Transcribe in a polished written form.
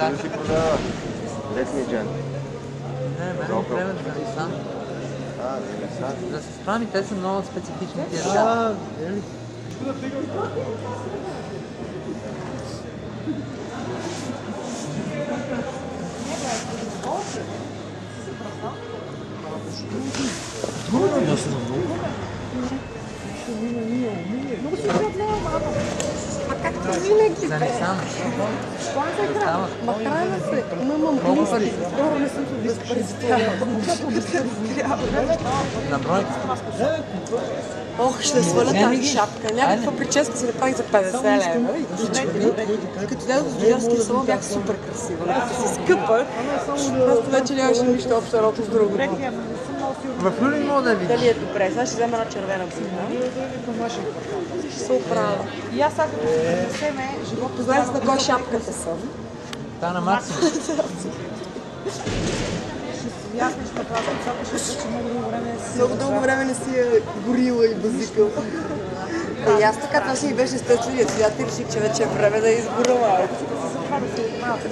да си продава. Летния джан. Не, мен трябва да ги сам. Да се справим, те са много специфични тия неща. Много си гледала, мама. А както винаги, За бе. не сам. Това е за игра. Ма трябва се. Мама, мисли. Скоро не съм се възпрезитяла. На бройка. Ох, ще сваля тази шапка. Някаква прическа си направих за 50 лева. Като дадох в гигантския салон бях супер красива. Като си скъпа, просто вече нямаше нищо общо едното с другото. В Люлин мога да видиш. Дали е добре? Сега ще взема една червена бутна. Ще се оправя. И аз сега като се донесеме, живота Познай на кой шапката съм. Та на Максим. ясно, че това защото много дълго време си... Много дълго време не си е горила и базикал. И аз така това си ми беше стъчен и сега ти реших, че вече е време да избора малко. За това да се малко.